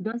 10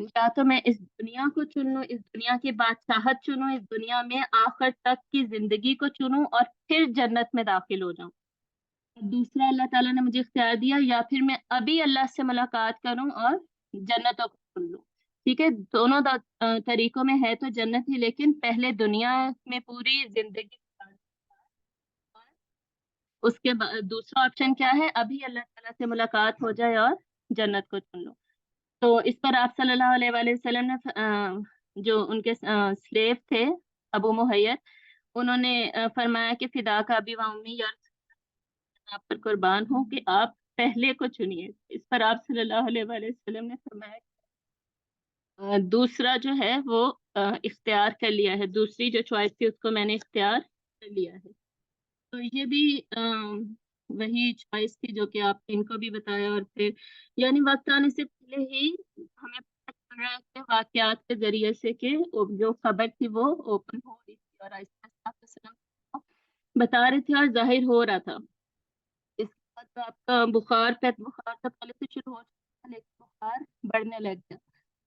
یا تو میں اس دنیا کو چن لوں، اس دنیا کی بادشاہت چنوں، اس دنیا میں آخر تک کی زندگی کو چنوں اور پھر جنت میں داخل ہو جاؤں۔ دوسرا اللہ تعالیٰ نے مجھے اختیار دیا، یا پھر میں ابھی اللہ سے ملاقات کروں اور جنتوں کو چن لوں۔ ٹھیک ہے، دونوں طریقوں میں ہے تو جنت ہی، لیکن پہلے دنیا میں پوری زندگی اس کے بعد دوسرا آپشن کیا ہے، ابھی اللہ تعالیٰ سے ملاقات ہو جائے اور جنت کو چن لوں۔ تو اس پر آپ صلی اللہ علیہ وآلہ وسلم نے جو ان کے سلیو تھے ابو محیط، انہوں نے فرمایا کہ فدا کا ابی و امی، یا آپ پر قربان ہوں کہ آپ پہلے کو چنیے۔ اس پر آپ صلی اللہ علیہ وآلہ وسلم نے فرمایا دوسرا جو ہے وہ اختیار کر لیا ہے، دوسری جو چوائس تھی اس کو میں نے اختیار کر لیا ہے۔ تو یہ بھی وہی چوائس تھی جو کہ آپ نے ان کو بھی بتایا، اور پھر یعنی وقت آنے سے پہلے ہی ہمیں پتہ چل رہا ہے کہ واقعات کے ذریعے سے کہ جو خبر تھی وہ اوپن ہو رہی تھی، اور آہستہ آہستہ آپ وسلم بتا رہے تھے اور ظاہر ہو رہا تھا۔ اس کے بعد تو آپ کا بخار تو پہلے سے شروع ہو چکا تھا، لیکن بخار بڑھنے لگ گیا۔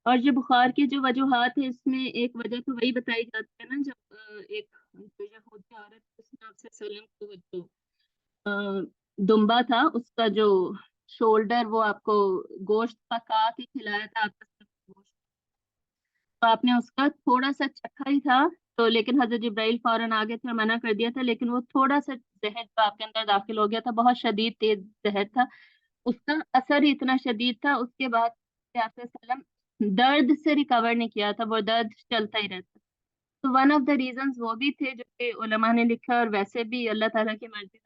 اور یہ بخار کی جو وجوہات ہے، اس میں ایک وجہ تو وہی بتائی جاتی ہے نا، جب ایک جو یہودی عورت اس نے آپ سے سلم کو جو دمبا تھا اس کا جو شولڈر، وہ آپ کو گوشت پکا کے کھلایا تھا، آپ کا گوشت، تو آپ نے اس کا تھوڑا سا چکھا ہی تھا، تو لیکن حضرت جبرائیل فوراً آگے تھے اور منع کر دیا تھا، لیکن وہ تھوڑا سا زہر تو آپ کے اندر داخل ہو گیا تھا، بہت شدید تیز زہر تھا، اس کا اثر ہی اتنا شدید تھا، اس کے بعد آپ صلی اللہ علیہ وسلم درد سے ریکور نہیں کیا تھا، وہ درد چلتا ہی رہتا۔ تو ون آف دا ریزنز وہ بھی تھے جو کہ علماء نے لکھا، اور ویسے بھی اللہ تعالیٰ کی مرضی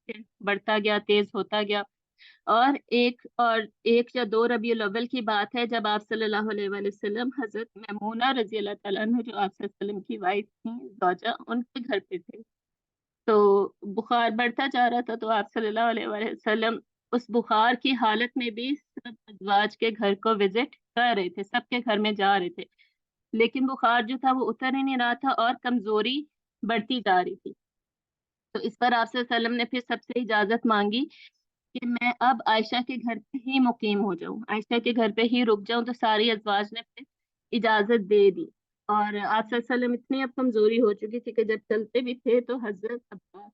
سے بڑھتا گیا، تیز ہوتا گیا۔ اور ایک یا دو ربیع الاول کی بات ہے، جب آپ صلی اللہ علیہ وآلہ وسلم حضرت میمونہ رضی اللہ تعالیٰ عنہ، جو آپ صلی اللہ علیہ وسلم کی وائف تھیں، زوجہ، ان کے گھر پہ تھے، تو بخار بڑھتا جا رہا تھا، تو آپ صلی اللہ علیہ وآلہ وسلم اس بخار کی حالت میں بھی سب ازواج کے گھر کو وزٹ کر رہے تھے، سب کے گھر میں جا رہے تھے، لیکن بخار جو تھا وہ اتر ہی نہیں رہا تھا اور کمزوری بڑھتی جا رہی تھی۔ تو اس پر آپ صلی اللہ علیہ وسلم نے پھر سب سے اجازت مانگی کہ میں اب عائشہ کے گھر پہ ہی مقیم ہو جاؤں، عائشہ کے گھر پہ ہی رک جاؤں، تو ساری ازواج نے پھر اجازت دے دی۔ اور آپ صلی اللہ علیہ وسلم اتنی اب کمزوری ہو چکی تھی کہ جب چلتے بھی تھے تو حضرت عباس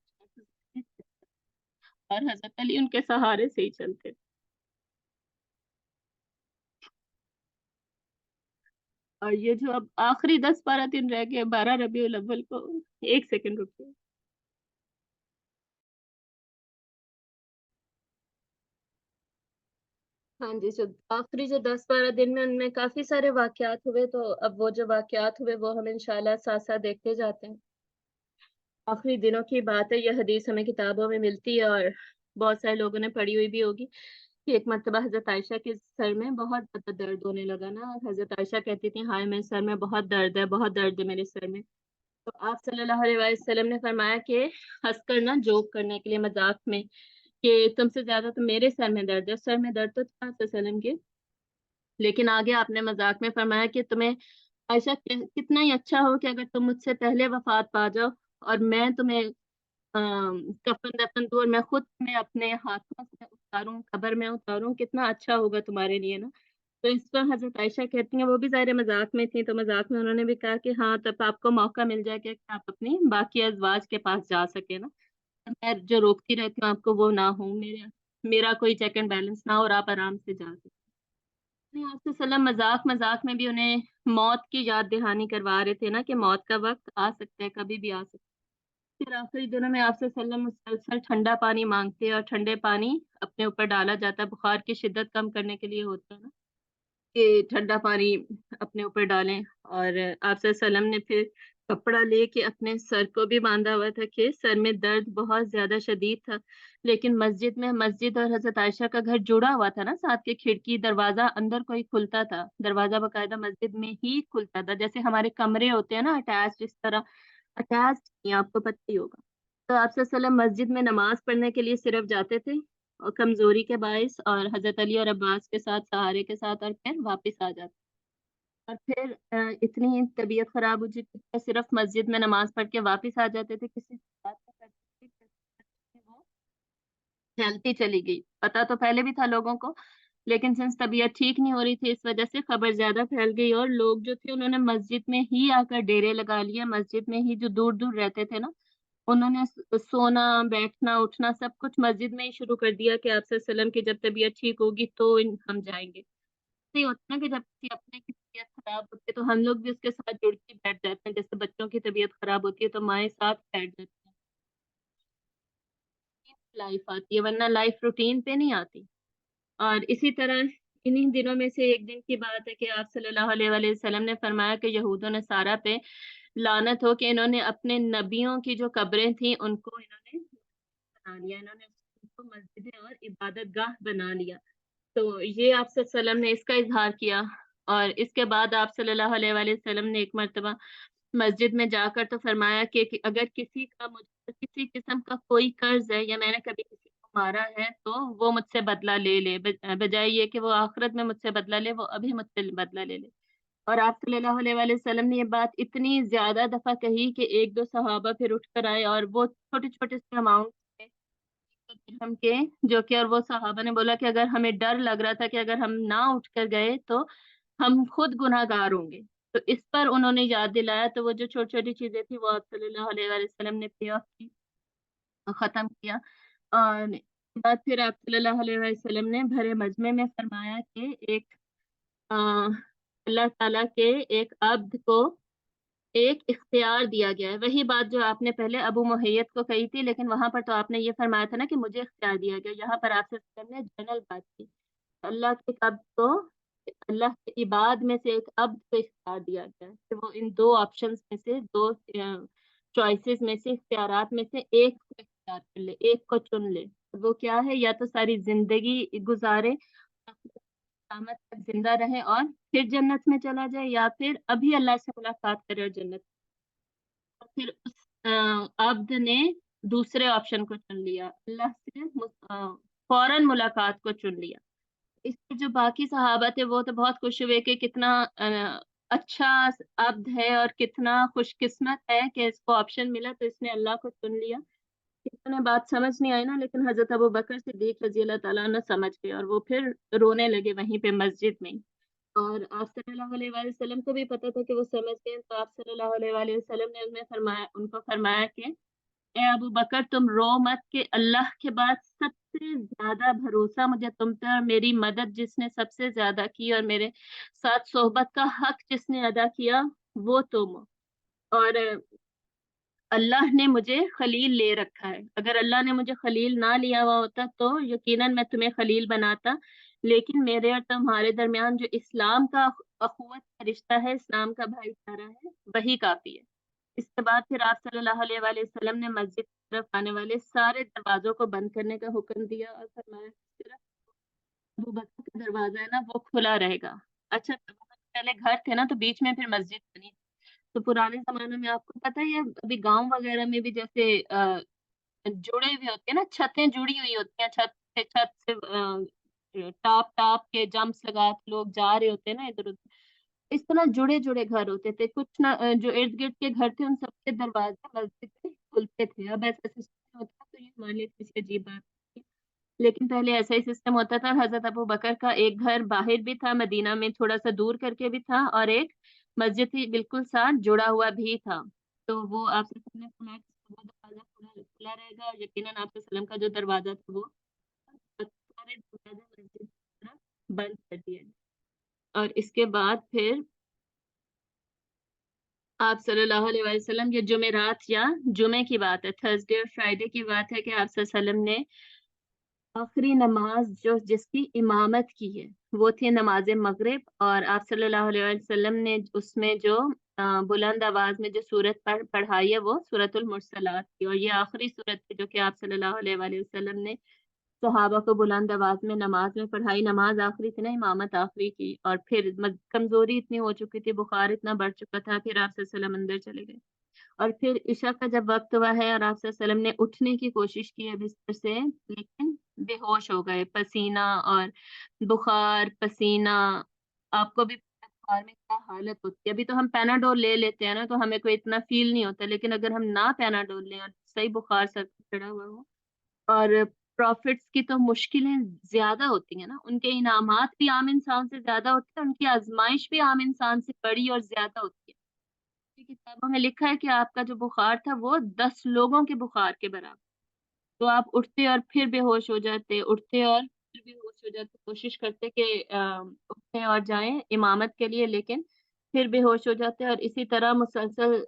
اور حضرت علی ان کے سہارے سے ہی چلتے تھے۔ اور یہ جو اب آخری 10 12 دن رہ گئے 12 ربیع الاول کو، ایک سیکنڈ رکیے۔ ہاں جی، جو آخری جو 10 12 دن میں ان میں کافی سارے واقعات ہوئے، تو اب وہ جو واقعات ہوئے وہ ہم انشاءاللہ ساتھ ساتھ دیکھتے جاتے ہیں۔ آخری دنوں کی بات ہے، یہ حدیث ہمیں کتابوں میں ملتی ہے اور بہت سارے لوگوں نے پڑھی ہوئی بھی ہوگی کہ ایک مرتبہ حضرت عائشہ کے سر میں بہت زیادہ درد ہونے لگا نا، اور حضرت عائشہ کہتی تھی ہائے میرے سر میں بہت درد ہے، بہت درد ہے میرے سر میں۔ تو آپ صلی اللہ علیہ وسلم نے فرمایا کہ ہنس کر نا، جوک کرنے کے لیے، مذاق میں، کہ تم سے زیادہ تو میرے سر میں درد ہے، سر میں درد تو تھا آپ صلی اللہ علیہ وسلم کے، لیکن آگے آپ نے مذاق میں فرمایا کہ تمہیں عائشہ کتنا ہی اچھا ہو کہ اگر تم مجھ سے پہلے وفات پا جاؤ اور میں تمہیں کفن دفن دوں، اور میں خود میں اپنے ہاتھوں سے اتاروں، قبر میں اتاروں، کتنا اچھا ہوگا تمہارے لیے نا۔ تو اس پر حضرت عائشہ کہتی ہیں، وہ بھی ظاہر مذاق میں تھی، تو مذاق میں انہوں نے بھی کہا کہ ہاں تب آپ کو موقع مل جائے کہ آپ اپنی باقی ازواج کے پاس جا سکے نا، میں جو روکتی رہتی ہوں آپ کو وہ نہ ہوں، میرا کوئی چیک اینڈ بیلنس نہ ہو، اور آپ آرام سے جا سکیں۔ آپ سے وسلم مذاق مذاق میں بھی انہیں موت کی یاد دہانی کروا رہے تھے نا، کہ موت کا وقت آ سکتا ہے، کبھی بھی آ سکتا ہے۔ پھر آخری دنوں میں آپ سے وسلم مسلسل ٹھنڈا پانی مانگتے، اور ٹھنڈے پانی اپنے اوپر ڈالا جاتا ہے، بخار کی شدت کم کرنے کے لیے ہوتا ہے نا، کہ ٹھنڈا پانی اپنے اوپر ڈالیں۔ اور آپ صلی اللہ علیہ وسلم نے پھر کپڑا لے کے اپنے سر کو بھی باندھا ہوا تھا، کہ سر میں درد بہت زیادہ شدید تھا، لیکن مسجد اور حضرت عائشہ کا گھر جڑا ہوا تھا نا، ساتھ کے کھڑکی دروازہ اندر کوئی کھلتا تھا، دروازہ باقاعدہ مسجد میں ہی کھلتا تھا، جیسے ہمارے کمرے ہوتے ہیں نا اٹیچ، اس طرح اٹیچ نہیں، آپ کو پتہ ہی ہوگا۔ تو آپ صلی اللہ علیہ وسلم مسجد میں نماز پڑھنے کے لیے صرف جاتے تھے، اور کمزوری کے باعث، اور حضرت علی اور عباس کے ساتھ، سہارے کے ساتھ، اور پھر واپس آ جاتے۔ اور پھر اتنی طبیعت خراب ہو چکی کہ صرف مسجد میں نماز پڑھ کے واپس آ جاتے تھے، کسی سے بات نہیں کرتے تھے، وہ پھیلتی چلی گئی، پتا تو پہلے بھی تھا لوگوں کو، لیکن سنس طبیعت ٹھیک نہیں ہو رہی تھی، اس وجہ سے خبر زیادہ پھیل گئی اور لوگ جو تھے انہوں نے مسجد میں ہی آ کر ڈیرے لگا لیے، مسجد میں ہی جو دور دور رہتے تھے نا انہوں نے سونا بیٹھنا اٹھنا سب کچھ مسجد میں ہی شروع کر دیا کہ آپ صلی اللہ علیہ وسلم کی جب طبیعت ٹھیک ہوگی تو ہم جائیں گے۔ یہ ہوتا ہے نا کہ جب کسی اپنے کی طبیعت خراب ہوتی ہے تو ہم لوگ بھی اس کے ساتھ جڑ کے بیٹھ جاتے ہیں، جیسے بچوں کی طبیعت خراب ہوتی ہے تو مائیں ساتھ بیٹھ جاتی ہیں، لائف آتی ہے ورنہ لائف روٹین پہ نہیں آتی۔ اور اسی طرح انہی دنوں میں سے ایک دن کی بات ہے کہ آپ صلی اللہ علیہ وآلہ وسلم نے فرمایا کہ یہود و نصارہ پہ لعنت ہو کہ انہوں نے اپنے نبیوں کی جو قبریں تھیں ان کو انہوں نے بنا لیا، انہوں نے ان کو مسجدیں اور عبادت گاہ بنا لیا۔ تو یہ آپ صلی اللہ علیہ وسلم نے اس کا اظہار کیا، اور اس کے بعد آپ صلی اللہ علیہ وآلہ وسلم نے ایک مرتبہ مسجد میں جا کر تو فرمایا کہ اگر کسی کا مجھ پر کسی قسم کا کوئی قرض ہے یا میں نے کبھی کسی کو مارا ہے تو وہ مجھ سے بدلہ لے لے، بجائے یہ کہ وہ آخرت میں مجھ سے بدلہ لے، وہ ابھی مجھ سے بدلہ لے لے۔ اور آپ صلی اللہ علیہ وآلہ وسلم نے یہ بات اتنی زیادہ دفعہ کہی کہ ایک دو صحابہ پھر اٹھ کر آئے، اور وہ چھوٹے چھوٹے سے اماؤنٹ تھے درہم کے، جو کہ اور وہ صحابہ نے بولا کہ اگر ہمیں ڈر لگ رہا تھا کہ اگر ہم نہ اٹھ کر گئے تو ہم خود گناہ گار ہوں گے، تو اس پر انہوں نے یاد دلایا، تو وہ جو چھوٹی چھوٹی چیزیں تھیں وہ آپ صلی اللہ علیہ وآلہ وسلم نے پے آف کی، ختم کیا۔ اور اس کے بعد پھر آپ صلی اللہ علیہ وآلہ وسلم نے بھرے مجمع میں فرمایا کہ ایک اللہ تعالیٰ کے ایک عبد کو ایک اختیار دیا گیا ہے، وہی بات جو آپ نے پہلے ابو محیط کو کہی تھی، لیکن وہاں پر تو آپ نے یہ فرمایا تھا نا کہ مجھے اختیار دیا گیا، یہاں پر آپ سے نے جنرل بات کی، اللہ کے عبد کو، اللہ کے عباد میں سے ایک عبد کو اختیار دیا گیا ہے کہ وہ ان دو آپشنز میں سے، دو چوائسیز میں سے، اختیارات میں سے ایک کو اختیار کر لے، ایک کو چن لے۔ وہ کیا ہے؟ یا تو ساری زندگی گزارے قیامت تک زندہ رہے اور پھر جنت میں چلا جائے، یا پھر ابھی اللہ سے ملاقات کرے اور جنت۔ پھر اس عبد نے دوسرے آپشن کو چن لیا، اللہ سے فوراً ملاقات کو چن لیا۔ اس کے جو باقی صحابہ تھے وہ تو بہت خوش ہوئے کہ کتنا اچھا عبد ہے اور کتنا خوش قسمت ہے کہ اس کو آپشن ملا، تو اس نے اللہ کو چن لیا۔ انہیں بات سمجھ نہیں آئی نا، لیکن حضرت ابو بکر صدیق رضی اللہ تعالیٰ عنہ سمجھ گئے، اور وہ پھر رونے لگے وہیں پہ مسجد میں۔ اور آپ صلی اللہ علیہ وآلہ وسلم کو بھی پتا تھا کہ وہ سمجھ گئے، تو آپ صلی اللہ علیہ وآلہ وسلم نے ان کو فرمایا کہ اے ابو بکر تم رو مت، کہ اللہ کے بعد سب سے زیادہ بھروسہ مجھے تم پہ، اور میری مدد جس نے سب سے زیادہ کی اور میرے ساتھ صحبت کا حق جس نے ادا کیا وہ تم ہو۔ اور اللہ نے مجھے خلیل لے رکھا ہے، اگر اللہ نے مجھے خلیل نہ لیا ہوا ہوتا تو یقیناً میں تمہیں خلیل بناتا، لیکن میرے اور تمہارے درمیان جو اسلام کا اخوت کا رشتہ ہے، اسلام کا بھائی چارہ ہے، وہی کافی ہے۔ اس کے بعد پھر آپ صلی اللہ علیہ وآلہ وسلم نے مسجد کی طرف آنے والے سارے دروازوں کو بند کرنے کا حکم دیا، اور فرمایا صرف ابو بکر کا دروازہ ہے نا وہ کھلا رہے گا۔ اچھا، پہلے گھر تھے نا تو بیچ میں پھر مسجد بنی، تو پرانے زمانے میں آپ کو پتہ ہی ہے، ابھی گاؤں وغیرہ میں بھی جیسے جڑے ہوئے ہوتے ہیں نا، چھتیں جڑی ہوئی ہوتی ہیں، چھت سے ٹاپ ٹاپ کے جمپس لگا کے لوگ جا رہے ہوتے ہیں نا ادھر ادھر، اس طرح جڑے جڑے گھر ہوتے تھے کچھ نہ، جو ارد گرد کے گھر تھے ان سب کے دروازے مسجد سے کھلتے تھے۔ اب ایسا سسٹم ہوتا تو یہ ہمارے لیے کسی عجیب بات تھی، لیکن پہلے ایسا ہی سسٹم ہوتا تھا۔ حضرت ابو بکر کا ایک گھر باہر بھی تھا، مدینہ میں تھوڑا سا دور کر کے بھی تھا، اور ایک مسجد ہی بالکل ساتھ جڑا ہوا بھی تھا۔ تو وہ آپ سے نے فرمایا کہ وہ دروازہ کھلا رہے گا، اور یقیناً آپ وسلم کا جو دروازہ تھا وہ سارے دروازے مسجد کی طرف بند کر دیا گیا۔ اور اس کے بعد پھر آپ صلی اللہ علیہ وآلہ وسلم، یہ جمعرات یا جمعے کی بات ہے، تھرسڈے اور فرائیڈے کی بات ہے، کہ آپ صلی اللہ علیہ وسلم نے آخری نماز جو جس کی امامت کی ہے وہ تھی نماز مغرب، اور آپ صلی اللہ علیہ وسلم نے اس میں جو بلند آواز میں جو سورت پڑھائی ہے وہ سورت المرسلات کی، اور یہ آخری سورت تھی جو کہ آپ صلی اللہ علیہ وآلہ وسلم نے صحابہ کو بلند آواز میں نماز میں پڑھائی۔ نماز آخری تھی نا، امامت آخری کی، اور پھر کمزوری اتنی ہو چکی تھی، بخار اتنا بڑھ چکا تھا، پھر آپ صلی اللہ علیہ وسلم اندر چلے گئے، اور پھر عشاء کا جب وقت ہوا ہے اور آپ صلی اللہ علیہ وسلم نے اٹھنے کی کوشش کی ہے بستر سے، لیکن بے ہوش ہو گئے، پسینہ اور بخار پسینہ، آپ کو بھی پتہ ہے بخار میں کیا حالت ہوتی ہے۔ ابھی تو ہم پیناڈول لے لیتے ہیں نا تو ہمیں کوئی اتنا فیل نہیں ہوتا، لیکن اگر ہم نہ پیناڈول لیں اور صحیح بخار سر پہ چڑھا ہوا ہو اور پروفٹس کی تو مشکلیں زیادہ ہوتی ہیں نا، ان کے انعامات بھی عام انسان سے زیادہ ہوتے ہیں، ان کی آزمائش بھی عام انسان سے بڑی اور زیادہ ہوتی ہے۔ کتابوں میں لکھا ہے کہ آپ کا جو بخار تھا وہ 10 لوگوں کے بخار کے برابر، تو آپ اٹھتے اور پھر بے ہوش ہو جاتے، اٹھتے اور پھر بے ہوش ہو جاتے، کوشش کرتے کہ اٹھیں اور جائیں امامت کے لیے، لیکن پھر بے ہوش ہو جاتے، اور اسی طرح مسلسل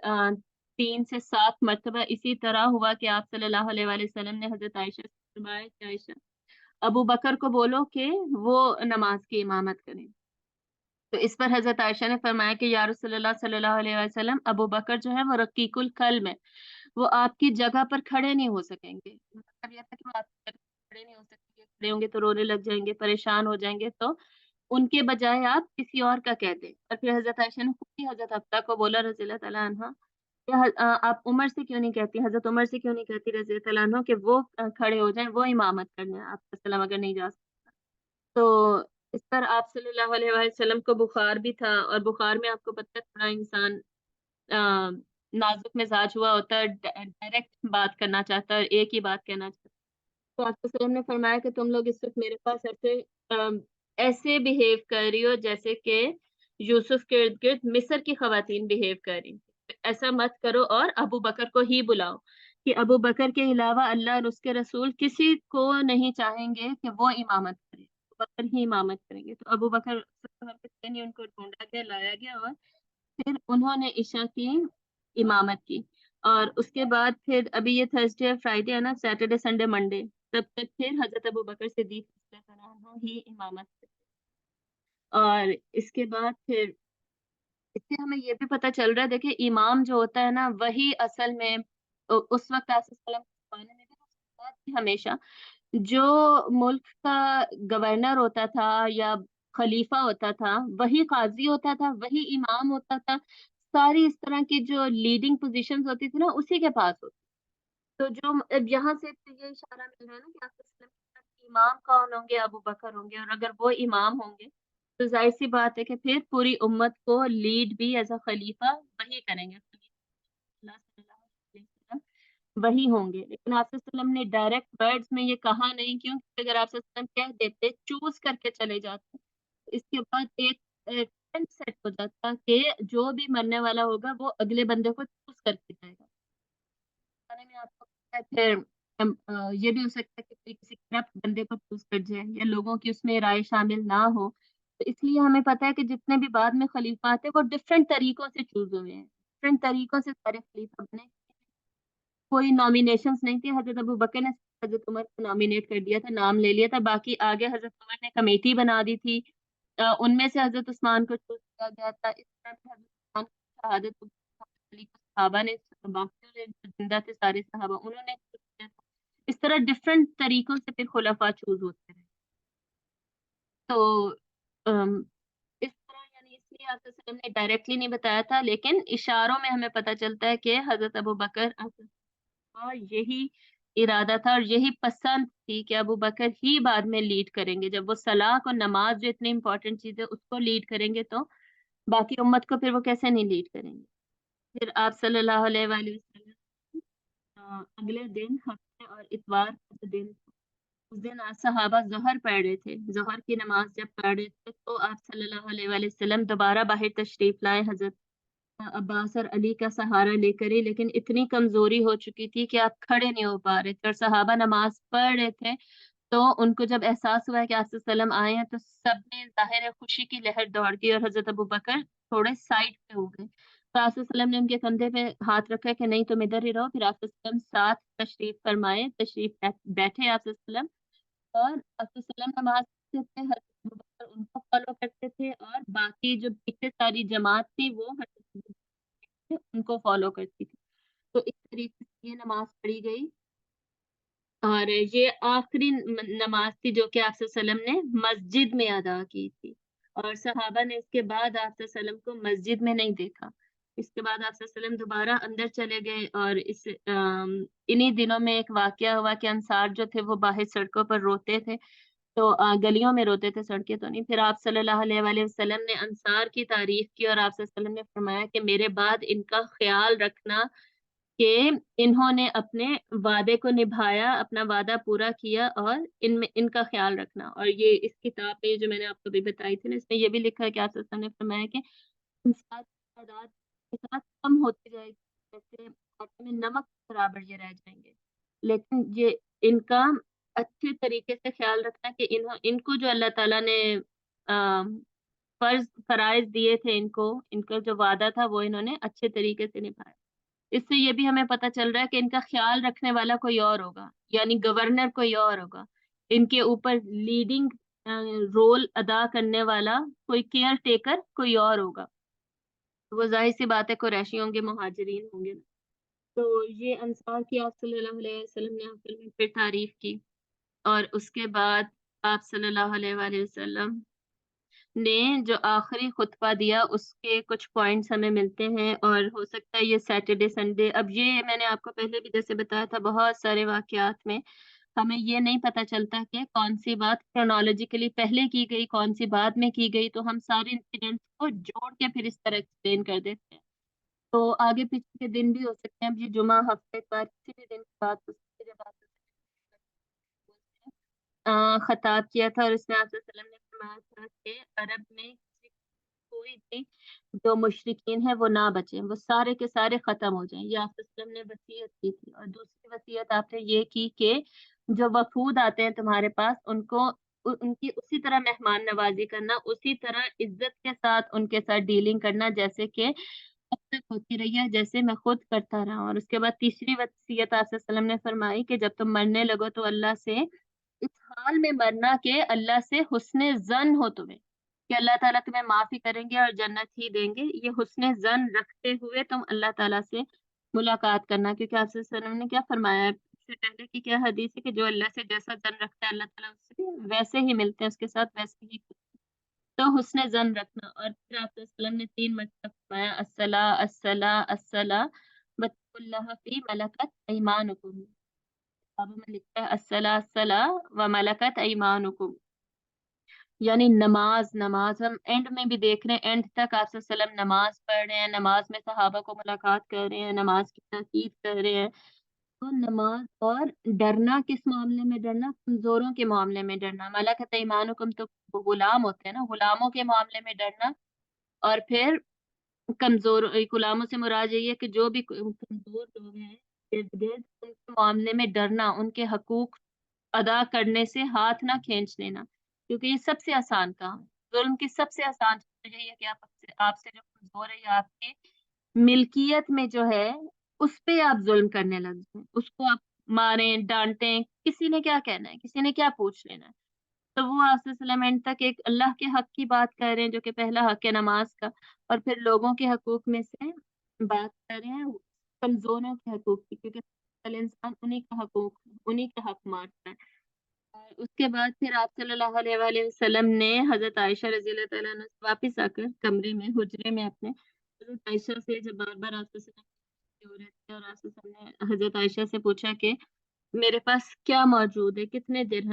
3 سے 7 مرتبہ اسی طرح ہوا کہ آپ صلی اللہ علیہ وآلہ وسلم نے حضرت عائشہ سے فرمایا کہ عائشہ ابو بکر کو بولو کہ وہ نماز کی امامت کریں۔ تو اس پر حضرت عائشہ نے فرمایا کہ یا رسول اللہ صلی اللہ علیہ وسلم، ابو بکر جو ہے وہ رقیق القلب ہے، وہ آپ کی جگہ پر کھڑے نہیں ہو سکیں گے، مطلب یہ تھا کہ وہ آپ کی جگہ پر کھڑے نہیں ہو سکیں گے، کھڑے ہوں گے تو رونے لگ جائیں گے، پریشان ہو جائیں گے، تو ان کے بجائے آپ کسی اور کا کہہ دیں۔ اور پھر حضرت عائشہ نے خود ہی حضرت حفصہ کو بولا رضی اللہ تعالیٰ عنہ کہ آپ عمر سے کیوں نہیں کہتی، حضرت عمر سے کیوں نہیں کہتی رضی اللہ تعالیٰ عنہ کہ وہ کھڑے ہو جائیں، وہ امامت کرنے آپ وسلم اگر نہیں جا سکتے تو۔ اس پر آپ صلی اللہ علیہ وآلہ وسلم کو بخار بھی تھا، اور بخار میں آپ کو پتہ ہے تھوڑا انسان آ، نازک مزاج ہوا ہوتا ہے، ڈائریکٹ بات کرنا چاہتا ہے اور ایک ہی بات کہنا چاہتا ہے۔ تو آپ وسلم نے فرمایا کہ تم لوگ اس وقت میرے پاس ایسے بہیو کر رہی ہو جیسے کہ یوسف کے ارد گرد مصر کی خواتین بہیو کر رہی، ایسا مت کرو، اور ابو بکر کو ہی بلاؤ، کہ ابو بکر کے علاوہ اللہ اور اس کے رسول کسی کو نہیں چاہیں گے کہ وہ امامت کرے، ابو بکر ہی امامت کریں گے۔ تو ابو بکر نے ان کو ڈھونڈا گیا، لایا گیا، اور پھر انہوں نے عشاء کی امامت کی، اور اس کے بعد پھر ابھی یہ تھرسڈے اور فرائیڈے ہے نا، سیٹرڈے سنڈے منڈے، تب تک پھر حضرت ابو بکر صدیق رضی اللہ عنہ ہی امامت کرتے۔ اور اس کے بعد پھر اس سے ہمیں یہ بھی پتہ چل رہا ہے، دیکھیں امام جو ہوتا ہے نا وہی اصل میں اس وقت آپ صلی اللہ علیہ وسلم کے زمانے میں بھی، اس کے بعد بھی ہمیشہ جو ملک کا گورنر ہوتا تھا یا خلیفہ ہوتا تھا وہی قاضی ہوتا تھا، وہی امام ہوتا تھا، ساری اس طرح کی جو لیڈنگ پوزیشنز ہوتی تھی نا اسی کے پاس ہوتی۔ تو جو اب یہاں سے تو یہ اشارہ مل رہا ہے نا کہ آپ صلی اللہ علیہ وسلم کے امام کون ہوں گے، ابو بکر ہوں گے، اور اگر وہ امام ہوں گے تو ظاہر سی بات ہے کہ پھر پوری امت کو لیڈ بھی ایز اے خلیفہ وہی کریں گے، اللہ صلی اللہ علیہ وسلم وہی ہوں گے۔ لیکن آپ صلی اللہ علیہ وسلم نے ڈائریکٹ ورڈز میں یہ کہا نہیں، کیوں کہ اگر آپ صلی اللہ علیہ وسلم کہہ دیتے، چوز کر کے چلے جاتے، تو اس کے بعد ایک ٹرینڈ سیٹ ہو جاتا کہ جو بھی مرنے والا ہوگا وہ اگلے بندے کو چوز کر کے جائے گا۔ زمانے میں آپ کو پتہ ہے پھر یہ بھی ہو سکتا ہے کہ کوئی کسی کرپٹ بندے کو چوز کر جائے یا لوگوں کی اس میں رائے شامل نہ ہو، تو اس لیے ہمیں پتہ ہے کہ جتنے بھی بعد میں خلیفہ تھے وہ ڈفرینٹ طریقوں سے چوز ہوئے ہیں، ڈفرینٹ طریقوں سے سارے خلیفہ بنے، کوئی نامینیشنز نہیں تھی۔ حضرت ابو بکر نے حضرت عمر کو نامینیٹ کر دیا تھا، نام لے لیا تھا، باقی آگے حضرت عمر نے کمیٹی بنا دی تھی، ان میں سے حضرت عثمان کو چوز کیا گیا تھا، اس طرح سے حضرت عثمان کی شہادت کو علی کو صحابہ نے، باقیوں نے جو زندہ تھے سارے صحابہ انہوں نے چوز کیا تھا۔ اس طرح ڈفرینٹ طریقوں سے پھر خلفاء چوز ہوتے رہے۔ تو ام، اس طرح یعنی اس لیے آپ صلی اللہ علیہ وسلم نے ڈائریکٹلی نہیں بتایا تھا، لیکن اشاروں میں ہمیں پتہ چلتا ہے کہ حضرت ابو بکر اور یہی ارادہ تھا اور یہی پسند تھی کہ ابو بکر ہی بعد میں لیڈ کریں گے، جب وہ صلاح اور نماز جو اتنی امپورٹنٹ چیز ہے اس کو لیڈ کریں گے تو باقی امت کو پھر وہ کیسے نہیں لیڈ کریں گے۔ پھر آپ صلی اللہ علیہ وآلہ وسلم اگلے دن ہفتے اور اتوار کا دن، اس دن آج صحابہ ظہر پڑھ رہے تھے، ظہر کی نماز جب پڑھ رہے تھے تو آپ صلی اللہ علیہ وآلہ وسلم دوبارہ باہر تشریف لائے، حضرت عباس اور علی کا سہارا لے کر ہی، لیکن اتنی کمزوری ہو چکی تھی کہ آپ کھڑے نہیں ہو پا رہے تھے، اور صحابہ نماز پڑھ رہے تھے تو ان کو جب احساس ہوا ہے کہ آپ صلی اللہ علیہ وسلم آئے ہیں تو سب نے ظاہر ہے خوشی کی لہر دوڑ دی، اور حضرت ابو بکر تھوڑے سائڈ پہ ہو گئے، تو آپ صلی اللہ علیہ وسلم نے ان کے کندھے پہ ہاتھ رکھا کہ نہیں تم ادھر ہی رہو، پھر آپ صلی اللہ علیہ وسلم ساتھ تشریف فرمائے، تشریف بیٹھے آپ صلی اللہ علیہ وسلم، اور آپ صلی اللہ علیہ وسلم نماز پڑھتے تھے، حضرت ابو بکر ان کو فالو کرتے تھے، اور باقی جو پیچھے ساری جماعت تھی وہ حضرت ابو بکر ان کو فالو کرتی تھی۔ تو اس طریقے سے یہ نماز پڑھی گئی، اور یہ آخری نماز تھی جو کہ آپ صلی اللہ علیہ وسلم نے مسجد میں ادا کی تھی، اور صحابہ نے اس کے بعد آپ صلی اللہ علیہ وسلم کو مسجد میں نہیں دیکھا۔ اس کے بعد آپ صلی اللہ علیہ وسلم دوبارہ اندر چلے گئے، اور انہی دنوں میں ایک واقعہ ہوا کہ انصار جو تھے وہ باہر سڑکوں پر روتے تھے، تو گلیوں میں روتے تھے، سڑکیں تو نہیں۔ پھر آپ صلی اللہ علیہ وآلہ وسلم نے انصار کی تعریف کی، اور آپ صلی اللہ علیہ وسلم نے فرمایا کہ میرے بعد ان کا خیال رکھنا کہ انہوں نے اپنے وعدے کو نبھایا، اپنا وعدہ پورا کیا، اور ان کا خیال رکھنا. اور یہ اس کتاب میں جو میں نے آپ کو بھی بتائی تھی نا، اس میں یہ بھی لکھا ہے کہ آپ صلی اللہ علیہ وسلم نے فرمایا کہ انسان کی تعداد کے ساتھ کم ہوتی جائے گی، جیسے آٹے میں نمک کے برابر یہ رہ جائیں گے. لیکن یہ ان کا اچھے طریقے سے خیال رکھنا کہ ان کو جو اللہ تعالیٰ نے فرائض دیے تھے، ان کا جو وعدہ تھا وہ انہوں نے اچھے طریقے سے نبھایا. اس سے یہ بھی ہمیں پتہ چل رہا ہے کہ ان کا خیال رکھنے والا کوئی اور ہوگا، یعنی گورنر کوئی اور ہوگا، ان کے اوپر لیڈنگ رول ادا کرنے والا کوئی کیئر ٹیکر کوئی اور ہوگا. وہ ظاہر سی بات ہے قریشی ہوں گے، مہاجرین ہوں گے. تو یہ انصار کی آپ صلی اللہ علیہ وسلم نے آخر میں پھر تعریف کی. اور اس کے بعد آپ صلی اللہ علیہ وآلہ وسلم نے جو آخری خطبہ دیا اس کے کچھ پوائنٹس ہمیں ملتے ہیں. اور ہو سکتا ہے یہ سیٹرڈے سنڈے، اب یہ میں نے آپ کو پہلے بھی جیسے بتایا تھا، بہت سارے واقعات میں ہمیں یہ نہیں پتہ چلتا کہ کون سی بات کرونالوجیکلی پہلے کی گئی، کون سی بعد میں کی گئی. تو ہم سارے انسیڈنٹس کو جوڑ کے پھر اس طرح ایکسپلین کر دیتے ہیں. تو آگے پیچھے کے دن بھی ہو سکتے ہیں. اب یہ جمعہ ہفتے پر کسی بھی دن کی بات ہو سکتی ہے جب آپ خطاب کیا تھا. اور اس میں آپ صلی اللہ علیہ وسلم نے فرمایا تھا کہ عرب میں کوئی بھی جو مشرکین ہیں وہ نہ بچیں، وہ سارے کے سارے ختم ہو جائیں. یہ آپ صلی اللہ علیہ وسلم نے وصیت کی تھی. اور دوسری وصیت آپ نے یہ کی کہ جو وفود آتے ہیں تمہارے پاس، ان کی اسی طرح مہمان نوازی کرنا، اسی طرح عزت کے ساتھ ان کے ساتھ ڈیلنگ کرنا جیسے کہ اب تک ہوتی رہی ہے، جیسے میں خود کرتا رہا ہوں. اور اس کے بعد تیسری وصیت آپ صلی اللہ علیہ وسلم نے فرمائی کہ جب تم مرنے لگو تو اللہ سے اس حال میں مرنا کہ اللہ سے حسن ظن ہو تمہیں، کہ اللہ تعالیٰ تمہیں معافی کریں گے اور جنت ہی دیں گے. یہ حسن ظن رکھتے ہوئے تم اللہ تعالیٰ سے ملاقات کرنا، کیونکہ آپ صلی اللہ علیہ وسلم نے کیا فرمایا ہے، اس سے پہلے کی کیا حدیث ہے کہ جو اللہ سے جیسا ظن رکھتا ہے اللہ تعالیٰ اس سے ویسے ہی ملتے ہیں، اس کے ساتھ ویسے ہی. تو حسن ظن رکھنا. اور پھر آپ صلی اللہ علیہ وسلم نے 3 مرتبہ فرمایا الصلاۃ الصلاۃ الصلاۃ واتقوا اللہ فی ملکت ایمانکم. کتابوں میں لکھتا ہے الصلاۃ الصلاۃ وملکت ایمانکم، یعنی نماز. نماز ہم اینڈ میں بھی دیکھ رہے ہیں، اینڈ تک آپ صلی اللہ علیہ وسلم نماز پڑھ رہے ہیں، نماز میں صحابہ کو ملاقات کر رہے ہیں، نماز کی تاکید کر رہے ہیں. تو نماز اور ڈرنا، کس معاملے میں ڈرنا؟ کمزوروں کے معاملے میں ڈرنا. ملکت ایمانکم تو غلام ہوتے ہیں نا، غلاموں کے معاملے میں ڈرنا. اور پھر کمزور غلاموں سے مراد یہ ہے کہ جو بھی کمزور لوگ ہیں ارد گرد، ان کے معاملے میں ڈرنا، ان کے حقوق ادا کرنے سے ہاتھ نہ کھینچ لینا، کیونکہ یہ سب سے آسان کام ہے. ظلم کی سب سے آسان چیز یہی ہے کہ آپ سے جو کمزور ہے یا آپ کے ملکیت میں جو ہے اس پہ آپ ظلم کرنے لگ جائیں، اس کو آپ ماریں ڈانٹیں. کسی نے کیا کہنا ہے، کسی نے کیا پوچھ لینا ہے. تو وہ آپ صلی اللہ علیہ وسلم اینڈ تک ایک اللہ کے حق کی بات کر رہے ہیں جو کہ پہلا حق ہے نماز کا، اور پھر لوگوں کے حقوق میں سے بات کر رہے ہیں کمزوروں کے حقوق کی، کیونکہ پہلے انسان انہی کا حقوق، انہی کا حق مارتا ہے. اور اس کے بعد پھر آپ صلی اللہ علیہ وآلہ وسلم نے حضرت عائشہ رضی اللہ تعالیٰ عنہ سے واپس آ کر کمرے میں، حجرے میں اپنے، حضرت عائشہ سے جب بار بار آپ صلی اللہ علیہ وسلم ہو رہے تھے، اور آپ صلی اللہ علیہ وسلم نے حضرت عائشہ سے پوچھا کہ میرے پاس کیا موجود ہے، کتنے درہم